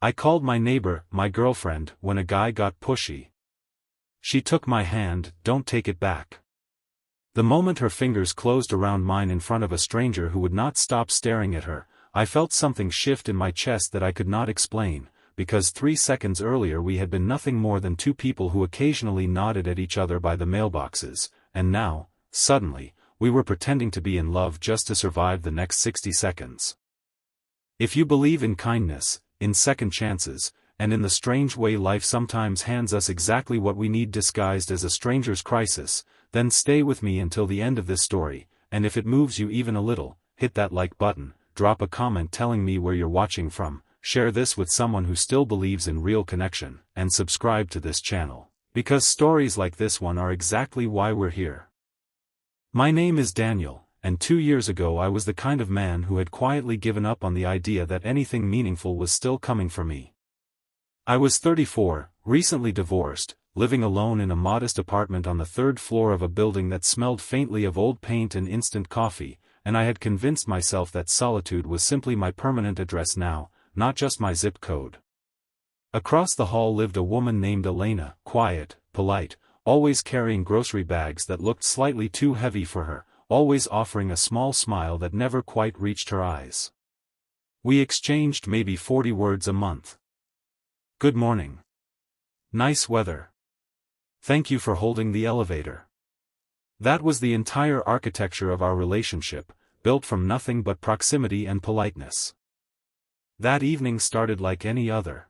I called my neighbor, my girlfriend, when a guy got pushy. She took my hand, don't take it back. The moment her fingers closed around mine in front of a stranger who would not stop staring at her, I felt something shift in my chest that I could not explain, because 3 seconds earlier we had been nothing more than two people who occasionally nodded at each other by the mailboxes, and now, suddenly, we were pretending to be in love just to survive the next 60 seconds. If you believe in kindness, in second chances, and in the strange way life sometimes hands us exactly what we need disguised as a stranger's crisis, then stay with me until the end of this story, and if it moves you even a little, hit that like button, drop a comment telling me where you're watching from, share this with someone who still believes in real connection, and subscribe to this channel, because stories like this one are exactly why we're here. My name is Daniel, and 2 years ago I was the kind of man who had quietly given up on the idea that anything meaningful was still coming for me. I was 34, recently divorced, living alone in a modest apartment on the 3rd floor of a building that smelled faintly of old paint and instant coffee, and I had convinced myself that solitude was simply my permanent address now, not just my zip code. Across the hall lived a woman named Elena, quiet, polite, always carrying grocery bags that looked slightly too heavy for her, always offering a small smile that never quite reached her eyes. We exchanged maybe 40 words a month. Good morning. Nice weather. Thank you for holding the elevator. That was the entire architecture of our relationship, built from nothing but proximity and politeness. That evening started like any other.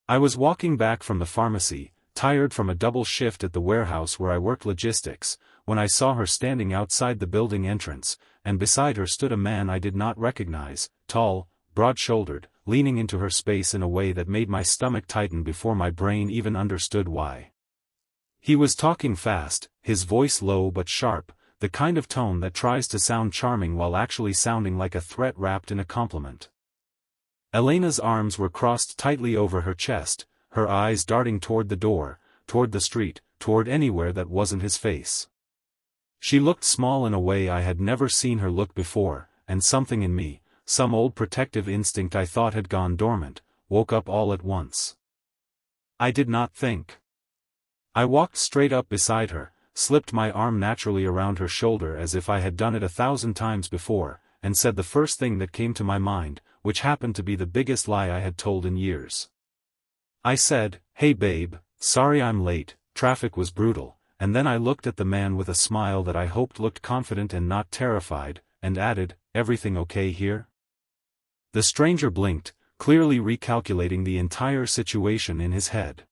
I was walking back from the pharmacy, tired from a double shift at the warehouse where I worked logistics, when I saw her standing outside the building entrance, and beside her stood a man I did not recognize, tall, broad-shouldered, leaning into her space in a way that made my stomach tighten before my brain even understood why. He was talking fast, his voice low but sharp, the kind of tone that tries to sound charming while actually sounding like a threat wrapped in a compliment. Elena's arms were crossed tightly over her chest, her eyes darting toward the door, toward the street, toward anywhere that wasn't his face. She looked small in a way I had never seen her look before, and something in me, some old protective instinct I thought had gone dormant, woke up all at once. I did not think. I walked straight up beside her, slipped my arm naturally around her shoulder as if I had done it 1,000 times before, and said the first thing that came to my mind, which happened to be the biggest lie I had told in years. I said, "Hey babe, sorry I'm late, traffic was brutal," and then I looked at the man with a smile that I hoped looked confident and not terrified, and added, "Everything okay here?" The stranger blinked, clearly recalculating the entire situation in his head.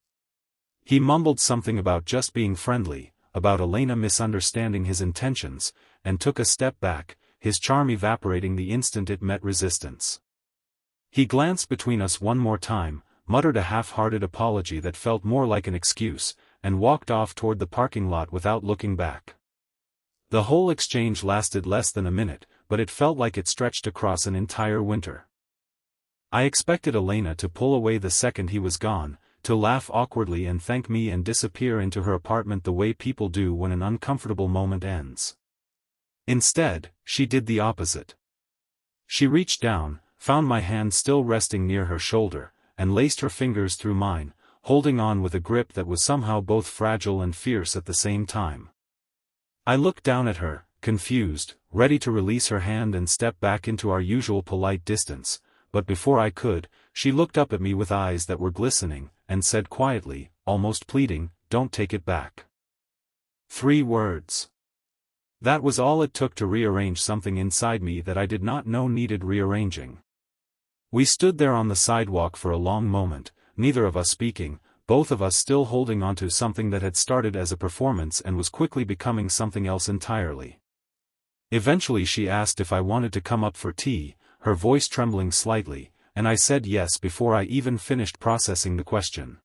He mumbled something about just being friendly, about Elena misunderstanding his intentions, and took a step back, his charm evaporating the instant it met resistance. He glanced between us one more time, muttered a half-hearted apology that felt more like an excuse, and walked off toward the parking lot without looking back. The whole exchange lasted less than a minute, but it felt like it stretched across an entire winter. I expected Elena to pull away the second he was gone, to laugh awkwardly and thank me and disappear into her apartment the way people do when an uncomfortable moment ends. Instead, she did the opposite. She reached down, found my hand still resting near her shoulder, and laced her fingers through mine, holding on with a grip that was somehow both fragile and fierce at the same time. I looked down at her, confused, ready to release her hand and step back into our usual polite distance, but before I could, she looked up at me with eyes that were glistening, and said quietly, almost pleading, "Don't take it back." 3 words. That was all it took to rearrange something inside me that I did not know needed rearranging. We stood there on the sidewalk for a long moment, neither of us speaking, both of us still holding onto something that had started as a performance and was quickly becoming something else entirely. Eventually she asked if I wanted to come up for tea, her voice trembling slightly, and I said yes before I even finished processing the question.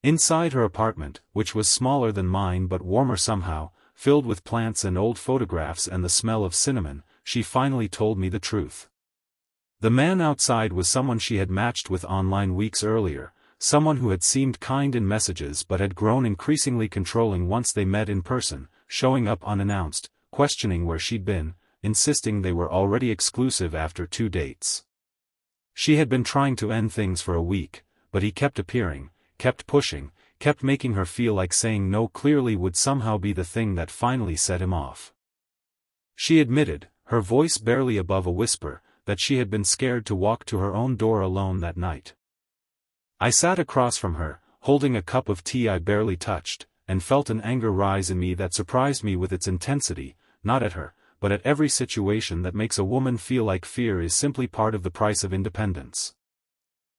Inside her apartment, which was smaller than mine but warmer somehow, filled with plants and old photographs and the smell of cinnamon, she finally told me the truth. The man outside was someone she had matched with online weeks earlier, someone who had seemed kind in messages but had grown increasingly controlling once they met in person, showing up unannounced, questioning where she'd been, insisting they were already exclusive after 2 dates. She had been trying to end things for a week, but he kept appearing, kept pushing, kept making her feel like saying no clearly would somehow be the thing that finally set him off. She admitted, her voice barely above a whisper, that she had been scared to walk to her own door alone that night. I sat across from her, holding a cup of tea I barely touched, and felt an anger rise in me that surprised me with its intensity, not at her, but at every situation that makes a woman feel like fear is simply part of the price of independence.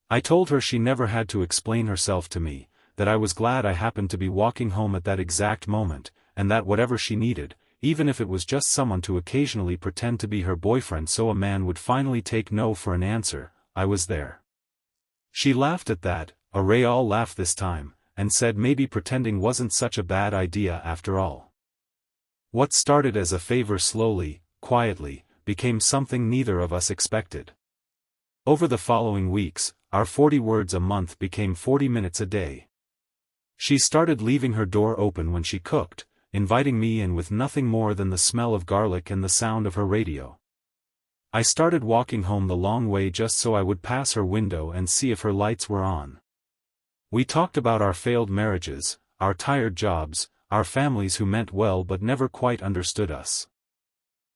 I told her she never had to explain herself to me, that I was glad I happened to be walking home at that exact moment, and that whatever she needed, even if it was just someone to occasionally pretend to be her boyfriend so a man would finally take no for an answer, I was there. She laughed at that, a real laugh this time, and said maybe pretending wasn't such a bad idea after all. What started as a favor slowly, quietly, became something neither of us expected. Over the following weeks, our 40 words a month became 40 minutes a day. She started leaving her door open when she cooked, inviting me in with nothing more than the smell of garlic and the sound of her radio. I started walking home the long way just so I would pass her window and see if her lights were on. We talked about our failed marriages, our tired jobs, our families who meant well but never quite understood us.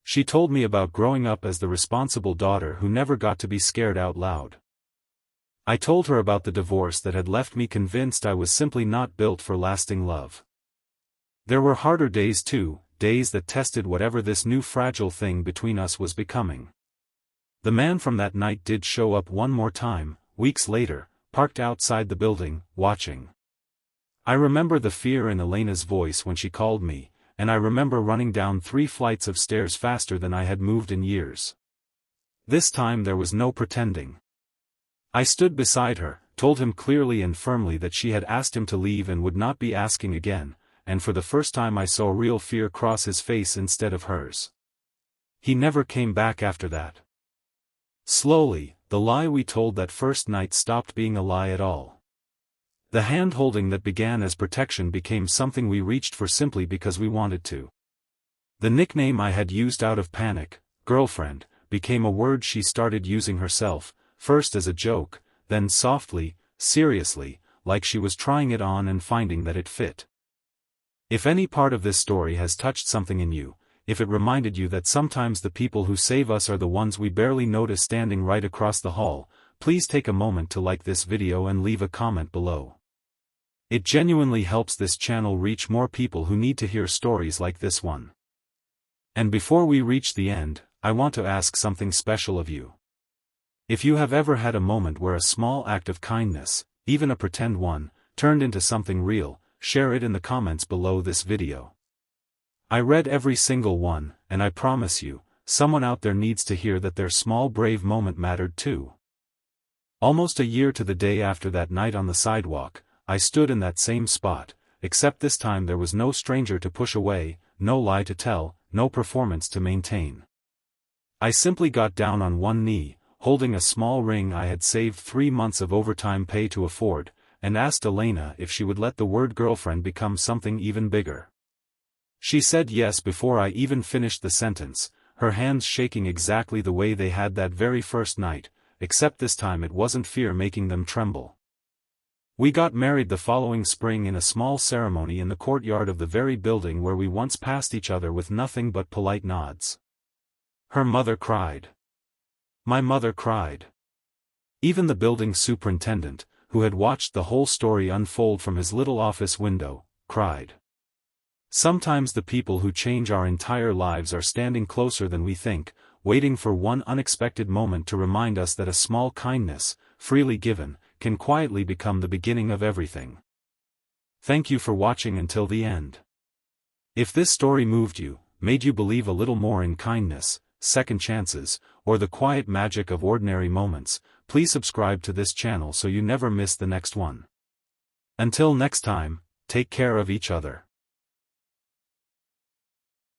She told me about growing up as the responsible daughter who never got to be scared out loud. I told her about the divorce that had left me convinced I was simply not built for lasting love. There were harder days too, days that tested whatever this new fragile thing between us was becoming. The man from that night did show up one more time, weeks later, parked outside the building, watching. I remember the fear in Elena's voice when she called me, and I remember running down 3 flights of stairs faster than I had moved in years. This time there was no pretending. I stood beside her, told him clearly and firmly that she had asked him to leave and would not be asking again, and for the first time I saw real fear cross his face instead of hers. He never came back after that. Slowly, the lie we told that first night stopped being a lie at all. The hand-holding that began as protection became something we reached for simply because we wanted to. The nickname I had used out of panic, girlfriend, became a word she started using herself, first as a joke, then softly, seriously, like she was trying it on and finding that it fit. If any part of this story has touched something in you, if it reminded you that sometimes the people who save us are the ones we barely notice standing right across the hall, please take a moment to like this video and leave a comment below. It genuinely helps this channel reach more people who need to hear stories like this one. And before we reach the end, I want to ask something special of you. If you have ever had a moment where a small act of kindness, even a pretend one, turned into something real, share it in the comments below this video. I read every single one, and I promise you, someone out there needs to hear that their small brave moment mattered too. Almost a year to the day after that night on the sidewalk, I stood in that same spot, except this time there was no stranger to push away, no lie to tell, no performance to maintain. I simply got down on one knee, holding a small ring I had saved 3 months of overtime pay to afford, and asked Elena if she would let the word girlfriend become something even bigger. She said yes before I even finished the sentence, her hands shaking exactly the way they had that very first night, except this time it wasn't fear making them tremble. We got married the following spring in a small ceremony in the courtyard of the very building where we once passed each other with nothing but polite nods. Her mother cried. My mother cried. Even the building superintendent, who had watched the whole story unfold from his little office window, cried. Sometimes the people who change our entire lives are standing closer than we think, waiting for one unexpected moment to remind us that a small kindness, freely given, can quietly become the beginning of everything. Thank you for watching until the end. If this story moved you, made you believe a little more in kindness, second chances, or the quiet magic of ordinary moments, please subscribe to this channel so you never miss the next one. Until next time, take care of each other.